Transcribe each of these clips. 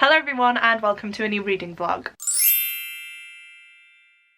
Hello everyone and welcome to a new reading vlog.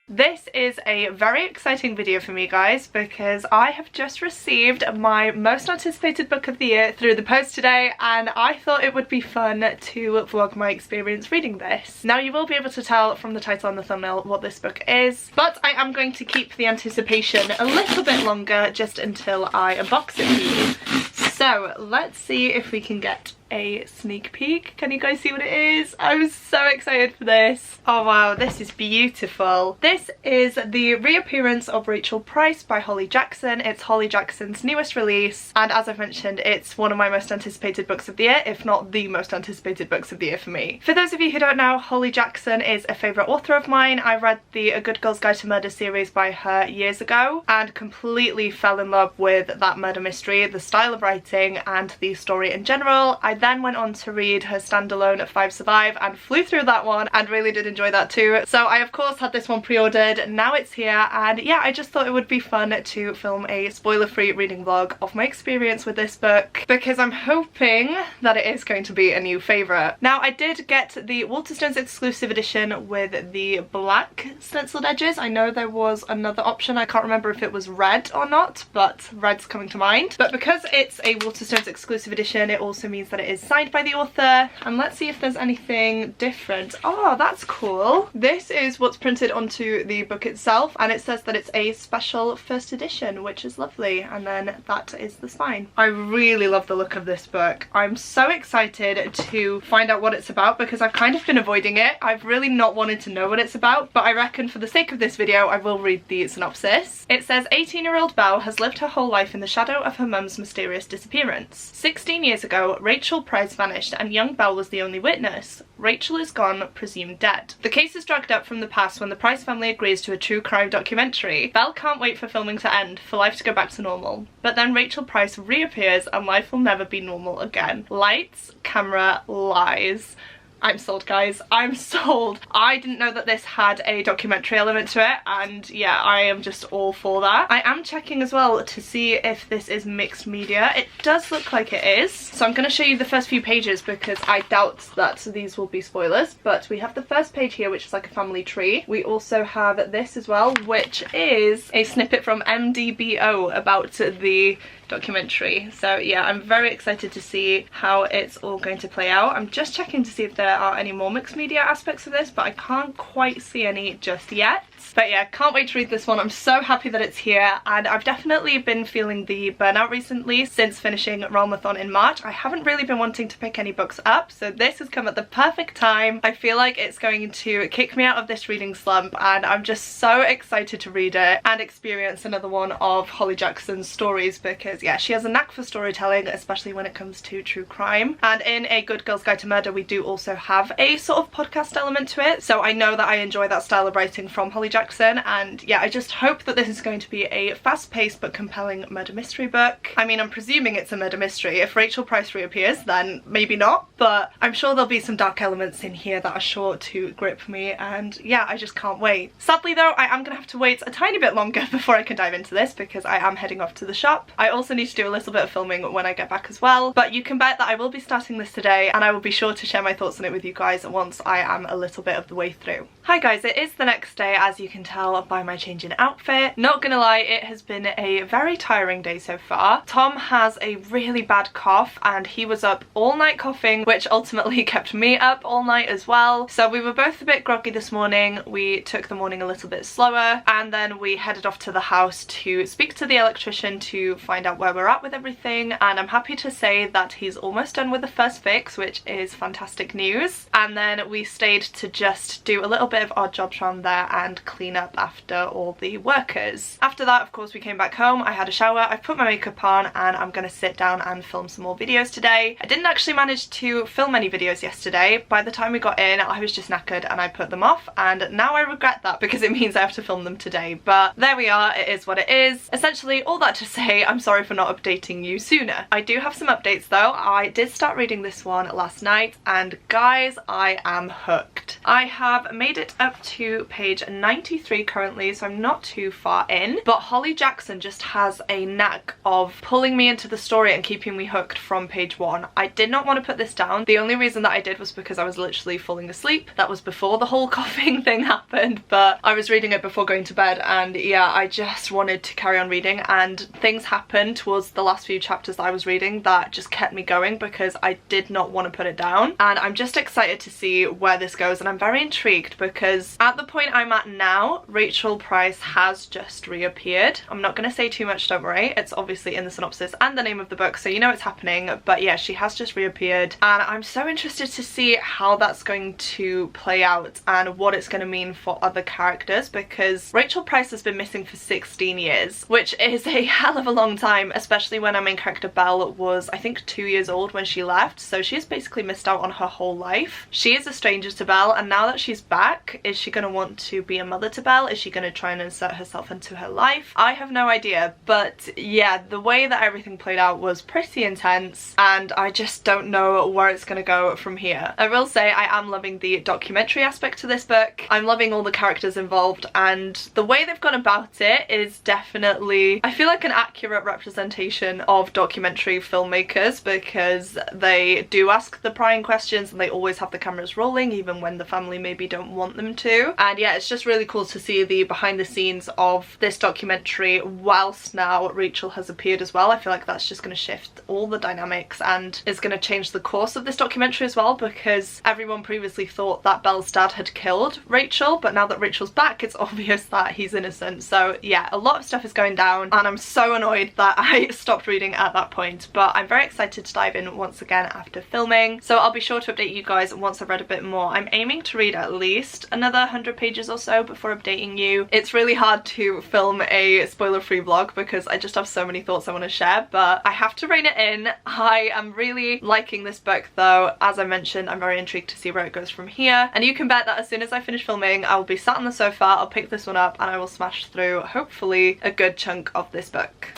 This is a very exciting video for me, guys, because I have just received my most anticipated book of the year through the post today, and I thought it would be fun to vlog my experience reading this. Now, you will be able to tell from the title and the thumbnail what this book is, but I am going to keep the anticipation a little bit longer just until I unbox it for you. So let's see if we can get a sneak peek. Can you guys see what it is? I'm so excited for this. Oh wow, this is beautiful. This is the reappearance of Rachel Price by Holly Jackson. It's Holly Jackson's newest release, and as I've mentioned, it's one of my most anticipated books of the year, if not the most anticipated books of the year for me. For those of you who don't know, Holly Jackson is a favourite author of mine. I read the A Good Girl's Guide to Murder series by her years ago and completely fell in love with that murder mystery, the style of writing and the story in general. I then went on to read her standalone at 5 Survive and flew through that one and really did enjoy that too. So I of course had this one pre-ordered, now it's here, and yeah, I just thought it would be fun to film a spoiler-free reading vlog of my experience with this book, because I'm hoping that it is going to be a new favourite. Now, I did get the Waterstones exclusive edition with the black stenciled edges. I know there was another option, I can't remember if it was red or not, but red's coming to mind. But because it's a Waterstones exclusive edition, it also means that it is signed by the author, and let's see if there's anything different. Oh, that's cool. This is what's printed onto the book itself, and it says that it's a special first edition, which is lovely, and then that is the spine. I really love the look of this book. I'm so excited to find out what it's about because I've kind of been avoiding it. I've really not wanted to know what it's about, but I reckon for the sake of this video I will read the synopsis. It says 18-year-old Belle has lived her whole life in the shadow of her mum's mysterious disappearance. 16 years ago, Rachel Price vanished and young Belle was the only witness. Rachel is gone, presumed dead. The case is dragged up from the past when the Price family agrees to a true crime documentary. Belle can't wait for filming to end, for life to go back to normal. But then Rachel Price reappears and life will never be normal again. Lights, camera, lies. I'm sold, guys. I'm sold. I didn't know that this had a documentary element to it, and yeah, I am just all for that. I am checking as well to see if this is mixed media. It does look like it is. So I'm going to show you the first few pages because I doubt that these will be spoilers, but we have the first page here, which is like a family tree. We also have this as well, which is a snippet from MDBO about the documentary. So yeah, I'm very excited to see how it's all going to play out. I'm just checking to see if there are any more mixed media aspects of this, but I can't quite see any just yet. But yeah, can't wait to read this one. I'm so happy that it's here, and I've definitely been feeling the burnout recently since finishing Realmathon in March. I haven't really been wanting to pick any books up, so this has come at the perfect time. I feel like it's going to kick me out of this reading slump, and I'm just so excited to read it and experience another one of Holly Jackson's stories, because yeah, she has a knack for storytelling, especially when it comes to true crime. And in A Good Girl's Guide to Murder, we do also have a sort of podcast element to it, so I know that I enjoy that style of writing from Holly Jackson. And yeah, I just hope that this is going to be a fast-paced but compelling murder mystery book. I mean, I'm presuming it's a murder mystery. If Rachel Price reappears, then maybe not, but I'm sure there'll be some dark elements in here that are sure to grip me, and yeah, I just can't wait. Sadly though, I am gonna have to wait a tiny bit longer before I can dive into this because I am heading off to the shop. I also need to do a little bit of filming when I get back as well, but you can bet that I will be starting this today, and I will be sure to share my thoughts on it with you guys once I am a little bit of the way through. Hi guys, it is the next day, as you can tell by my change in outfit. Not gonna lie, it has been a very tiring day so far. Tom has a really bad cough and he was up all night coughing, which ultimately kept me up all night as well. So we were both a bit groggy this morning. We took the morning a little bit slower, and then we headed off to the house to speak to the electrician to find out where we're at with everything, and I'm happy to say that he's almost done with the first fix, which is fantastic news. And then we stayed to just do a little bit of odd jobs around there and clean up after all the workers. After that, of course, we came back home. I had a shower, I've put my makeup on, and I'm gonna sit down and film some more videos today. I didn't actually manage to film any videos yesterday. By the time we got in, I was just knackered and I put them off, and now I regret that because it means I have to film them today. But there we are, it is what it is. Essentially, all that to say, I'm sorry for not updating you sooner. I do have some updates though. I did start reading this one last night, and guys, I am hooked. I have made it up to page 93 currently, so I'm not too far in, but Holly Jackson just has a knack of pulling me into the story and keeping me hooked from page 1. I did not want to put this down. The only reason that I did was because I was literally falling asleep. That was before the whole coughing thing happened, but I was reading it before going to bed, and yeah, I just wanted to carry on reading, and things happened towards the last few chapters that I was reading that just kept me going because I did not want to put it down. And I'm just excited to see where this goes, and I'm very intrigued because at the point I'm at now, Rachel Price has just reappeared. I'm not going to say too much, don't worry. It's obviously in the synopsis and the name of the book, so you know it's happening. But yeah, she has just reappeared, and I'm so interested to see how that's going to play out and what it's going to mean for other characters, because Rachel Price has been missing for 16 years, which is a hell of a long time, especially when our main character Belle was, I think, 2 years old when she left, so she's basically missed out on her whole life. She is a stranger to Belle, and now that she's back, is she going to want to be a mother to Belle? Is she going to try and insert herself into her life? I have no idea, but yeah, the way that everything played out was pretty intense, and I just don't know where it's going to go from here. I will say I am loving the documentary aspect to this book. I'm loving all the characters involved, and the way they've gone about it is definitely, I feel like, an accurate representation of documentary filmmakers, because they do ask the prying questions and they always have the cameras rolling even when the family maybe don't want them to. And yeah, it's just really cool to see the behind the scenes of this documentary whilst now Rachel has appeared as well. I feel like that's just going to shift all the dynamics and is going to change the course of this documentary as well, because everyone previously thought that Belle's dad had killed Rachel, but now that Rachel's back, it's obvious that he's innocent. So yeah, a lot of stuff is going down, and I'm so annoyed that I stopped reading at that point, but I'm very excited to dive in once again after filming, so I'll be sure to update you guys once I've read a bit more. I'm aiming to read at least another 100 pages or so before updating you. It's really hard to film a spoiler-free vlog because I just have so many thoughts I want to share, but I have to rein it in. I am really liking this book though. As I mentioned, I'm very intrigued to see where it goes from here, and you can bet that as soon as I finish filming, I will be sat on the sofa, I'll pick this one up, and I will smash through, hopefully, a good chunk of this book.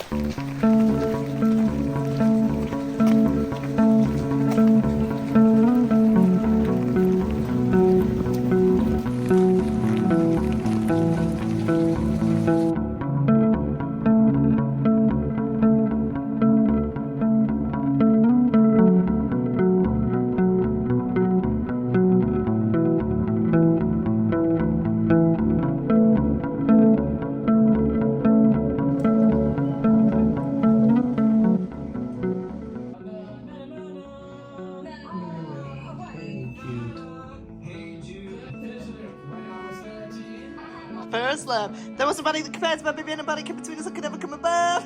First love. There was nobody that compares my baby and nobody came between us. I could never come above.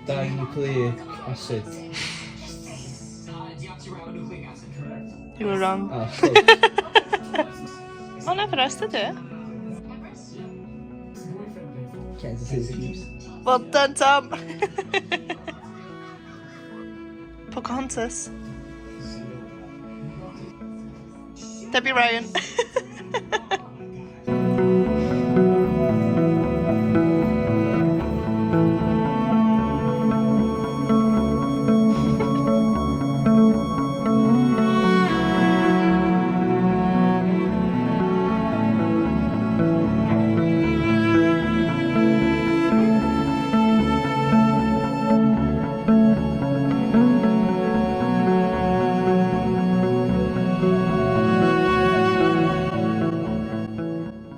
Dinucleic acid. You were wrong. Ah, close. Oh no, förresten du. Kansas City Chiefs. Well done, Tom. Pocahontas. Debbie Ryan.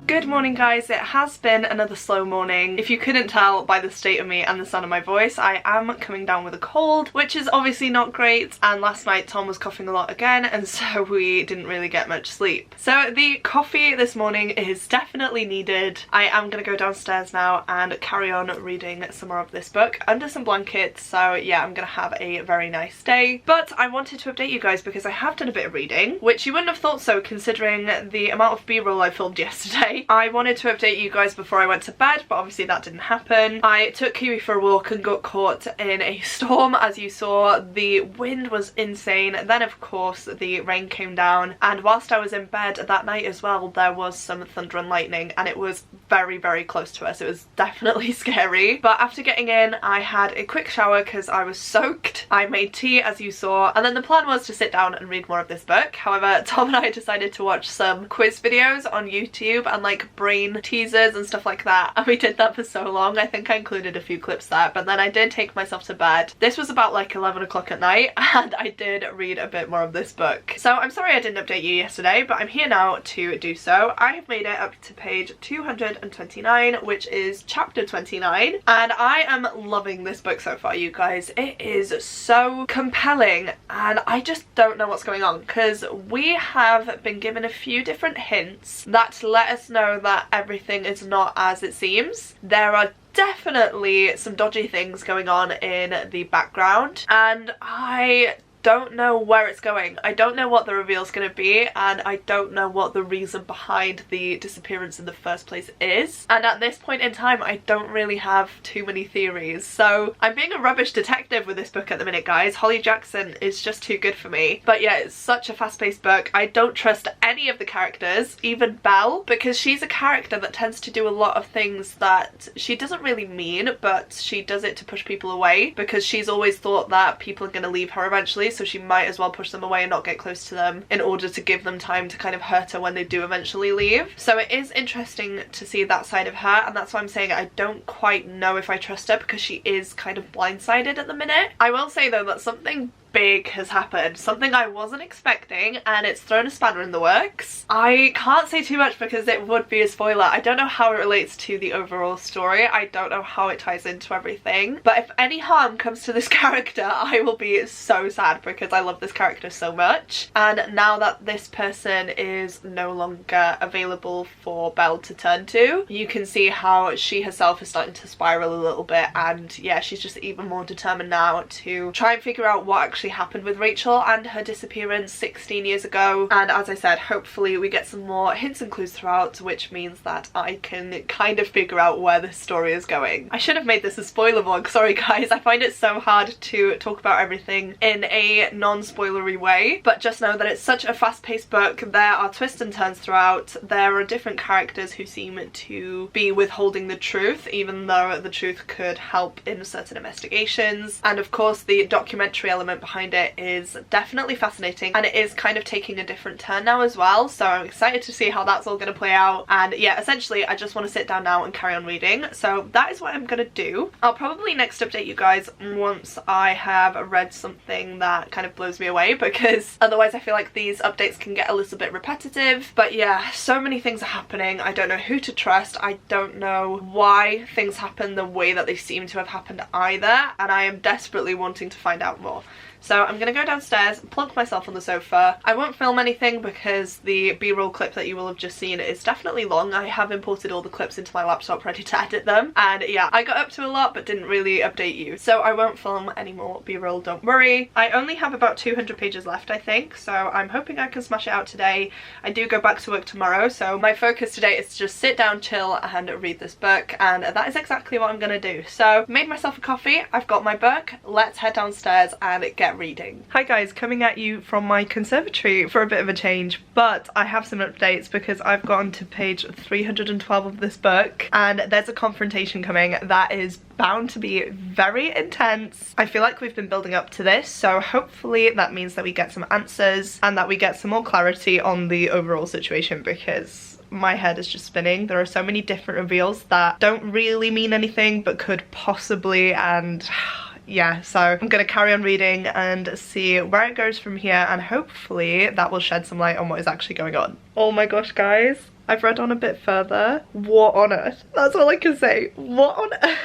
Good morning guys, it has been another slow morning. If you couldn't tell by the state of me and the sound of my voice, I am coming down with a cold, which is obviously not great, and last night Tom was coughing a lot again, and so we didn't really get much sleep. So the coffee this morning is definitely needed. I am gonna go downstairs now and carry on reading some more of this book under some blankets, so yeah, I'm gonna have a very nice day. But I wanted to update you guys because I have done a bit of reading, which you wouldn't have thought so considering the amount of b-roll I filmed yesterday. I wanted to update you guys before I went to bed, but obviously that didn't happen. I took Kiwi for a walk and got caught in a storm. As you saw, the wind was insane. Then of course the rain came down, and whilst I was in bed that night as well, there was some thunder and lightning, and it was very, very close to us. It was definitely scary. But after getting in, I had a quick shower because I was soaked. I made tea, as you saw, and then the plan was to sit down and read more of this book. However, Tom and I decided to watch some quiz videos on YouTube and like brain teasers and stuff like that, and we did that for so long. I think I included a few clips there, but then I did take myself to bed. This was about like 11 o'clock at night, and I did read a bit more of this book. So I'm sorry I didn't update you yesterday, but I'm here now to do so. I have made it up to page 229, which is chapter 29, and I am loving this book so far, you guys. It is so compelling, and I just don't know what's going on, because we have been given a few different hints that let us know that everything is not as it seems. There are definitely some dodgy things going on in the background, and I don't know where it's going. I don't know what the reveal is going to be, and I don't know what the reason behind the disappearance in the first place is. And at this point in time, I don't really have too many theories. So I'm being a rubbish detective with this book at the minute, guys. Holly Jackson is just too good for me. But yeah, it's such a fast-paced book. I don't trust any of the characters, even Belle, because she's a character that tends to do a lot of things that she doesn't really mean, but she does it to push people away, because she's always thought that people are going to leave her eventually, so she might as well push them away and not get close to them in order to give them time to kind of hurt her when they do eventually leave. So it is interesting to see that side of her, and that's why I'm saying I don't quite know if I trust her, because she is kind of blindsided at the minute. I will say though that something big has happened, something I wasn't expecting, and it's thrown a spanner in the works. I can't say too much because it would be a spoiler. I don't know how it relates to the overall story. I don't know how it ties into everything, but if any harm comes to this character, I will be so sad, because I love this character so much. And now that this person is no longer available for Belle to turn to, you can see how she herself is starting to spiral a little bit, and yeah, she's just even more determined now to try and figure out what actually happened with Rachel and her disappearance 16 years ago. And as I said, hopefully we get some more hints and clues throughout, which means that I can kind of figure out where this story is going. I should have made this a spoiler vlog, sorry guys. I find it so hard to talk about everything in a non-spoilery way, but just know that it's such a fast-paced book. There are twists and turns throughout. There are different characters who seem to be withholding the truth, even though the truth could help in certain investigations. And of course the documentary element behind it is definitely fascinating, and it is kind of taking a different turn now as well, so I'm excited to see how that's all going to play out. And yeah, essentially I just want to sit down now and carry on reading, so that is what I'm going to do. I'll probably next update you guys once I have read something that kind of blows me away, because otherwise I feel like these updates can get a little bit repetitive. But yeah, so many things are happening. I don't know who to trust. I don't know why things happen the way that they seem to have happened either, and I am desperately wanting to find out more. So I'm going to go downstairs, plonk myself on the sofa. I won't film anything because the B-roll clip that you will have just seen is definitely long. I have imported all the clips into my laptop ready to edit them. And yeah, I got up to a lot but didn't really update you. So I won't film any more B-roll, don't worry. I only have about 200 pages left, I think. So I'm hoping I can smash it out today. I do go back to work tomorrow. So my focus today is to just sit down, chill and read this book. And that is exactly what I'm going to do. So made myself a coffee. I've got my book. Let's head downstairs and get reading. Hi guys, coming at you from my conservatory for a bit of a change, but I have some updates because I've gotten to page 312 of this book, and there's a confrontation coming that is bound to be very intense. I feel like we've been building up to this, so hopefully that means that we get some answers and that we get some more clarity on the overall situation, because my head is just spinning. There are so many different reveals that don't really mean anything but could possibly, and yeah, so I'm gonna carry on reading and see where it goes from here, and hopefully that will shed some light on what is actually going on. Oh my gosh guys, I've read on a bit further. What on earth? That's all I can say. What on earth?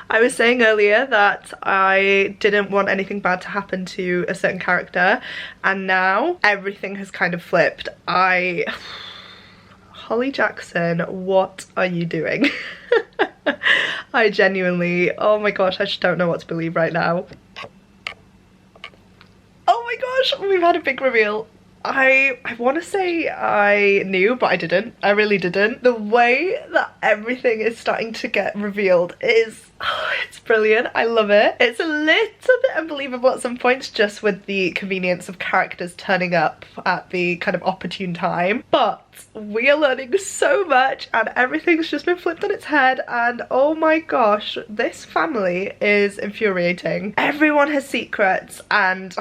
I was saying earlier that I didn't want anything bad to happen to a certain character, and now everything has kind of flipped. Holly Jackson, what are you doing? I genuinely, oh my gosh, I just don't know what to believe right now. Oh my gosh, we've had a big reveal. I want to say I knew, but I didn't. I really didn't. The way that everything is starting to get revealed is, oh, it's brilliant. I love it. It's a little bit unbelievable at some points, just with the convenience of characters turning up at the kind of opportune time. But we are learning so much and everything's just been flipped on its head, and oh my gosh, this family is infuriating. Everyone has secrets and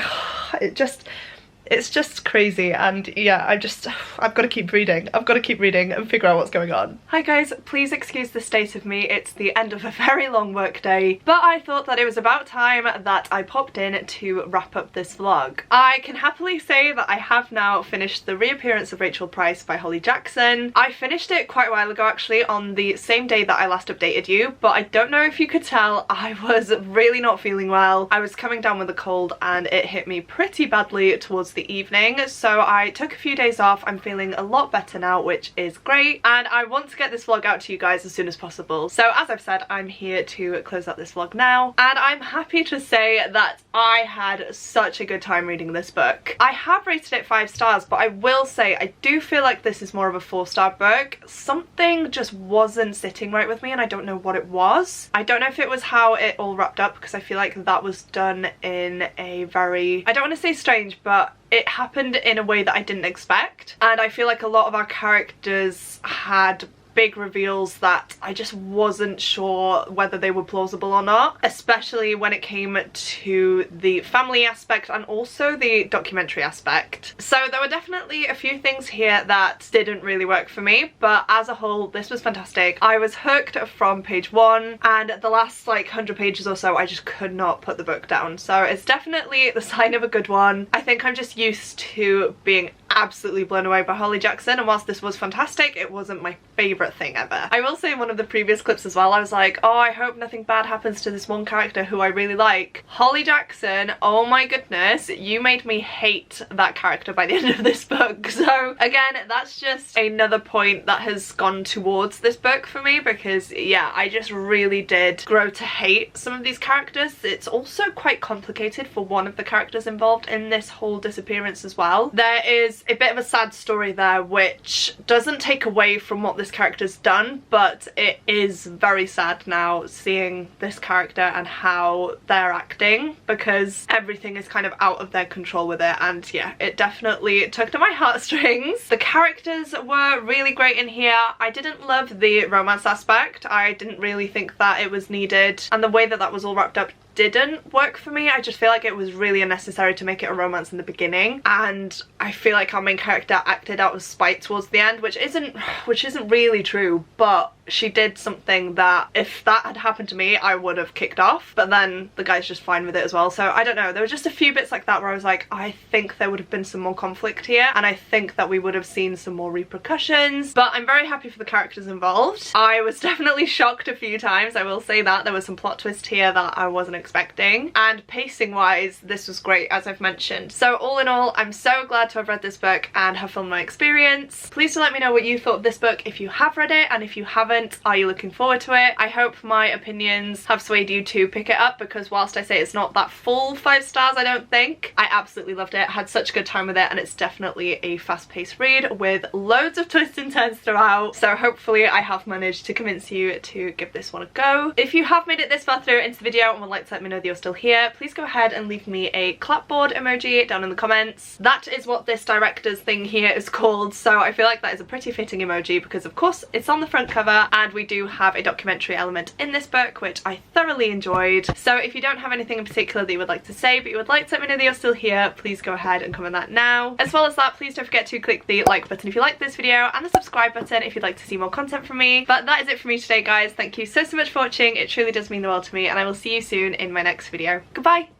it's just crazy, and yeah, I've got to keep reading. I've got to keep reading and figure out what's going on. Hi guys, please excuse the state of me. It's the end of a very long work day, but I thought that it was about time that I popped in to wrap up this vlog. I can happily say that I have now finished The Reappearance of Rachel Price by Holly Jackson. I finished it quite a while ago, actually, on the same day that I last updated you, but I don't know if you could tell, I was really not feeling well. I was coming down with a cold and it hit me pretty badly towards the evening, so I took a few days off. I'm feeling a lot better now, which is great, and I want to get this vlog out to you guys as soon as possible. So as I've said, I'm here to close out this vlog now, and I'm happy to say that I had such a good time reading this book. I have rated it 5 stars, but I will say I do feel like this is more of a 4-star book. Something just wasn't sitting right with me, and I don't know what it was. I don't know if it was how it all wrapped up, because I feel like that was done in a very, I don't want to say strange, but it happened in a way that I didn't expect, and I feel like a lot of our characters had big reveals that I just wasn't sure whether they were plausible or not, especially when it came to the family aspect and also the documentary aspect. So there were definitely a few things here that didn't really work for me, but as a whole this was fantastic. I was hooked from page 1, and the last like 100 pages or so I just could not put the book down. So it's definitely the sign of a good one. I think I'm just used to being absolutely blown away by Holly Jackson, and whilst this was fantastic, it wasn't my favourite thing ever. I will say in one of the previous clips as well, I was like, oh, I hope nothing bad happens to this one character who I really like. Holly Jackson, oh my goodness, you made me hate that character by the end of this book. So again, that's just another point that has gone towards this book for me, because yeah, I just really did grow to hate some of these characters. It's also quite complicated for one of the characters involved in this whole disappearance as well. There is a bit of a sad story there, which doesn't take away from what this character's done, but it is very sad now seeing this character and how they're acting, because everything is kind of out of their control with it, and yeah, it definitely tugged at my heartstrings. The characters were really great in here. I didn't love the romance aspect. I didn't really think that it was needed, and the way that that was all wrapped up didn't work for me. I just feel like it was really unnecessary to make it a romance in the beginning, and I feel like our main character acted out of spite towards the end, which isn't really true, but she did something that if that had happened to me I would have kicked off, but then the guy's just fine with it as well. So I don't know, there were just a few bits like that where I was like, I think there would have been some more conflict here, and I think that we would have seen some more repercussions, but I'm very happy for the characters involved. I was definitely shocked a few times, I will say that. There was some plot twist here that I wasn't expecting, and pacing wise this was great, as I've mentioned. So all in all, I'm so glad to have read this book and have filmed my experience. Please do let me know what you thought of this book if you have read it, and if you haven't, are you looking forward to it? I hope my opinions have swayed you to pick it up, because whilst I say it's not that full 5 stars, I don't think, I absolutely loved it, had such a good time with it, and it's definitely a fast-paced read with loads of twists and turns throughout. So hopefully I have managed to convince you to give this one a go. If you have made it this far through into the video and would like to let me know that you're still here, please go ahead and leave me a clapboard emoji down in the comments. That is what this director's thing here is called, so I feel like that is a pretty fitting emoji, because of course it's on the front cover and we do have a documentary element in this book, which I thoroughly enjoyed. So if you don't have anything in particular that you would like to say, but you would like to let me know that you're still here, please go ahead and comment that now. As well as that, please don't forget to click the like button if you like this video, and the subscribe button if you'd like to see more content from me. But that is it for me today, guys. Thank you so much for watching. It truly does mean the world to me, and I will see you soon in my next video. Goodbye!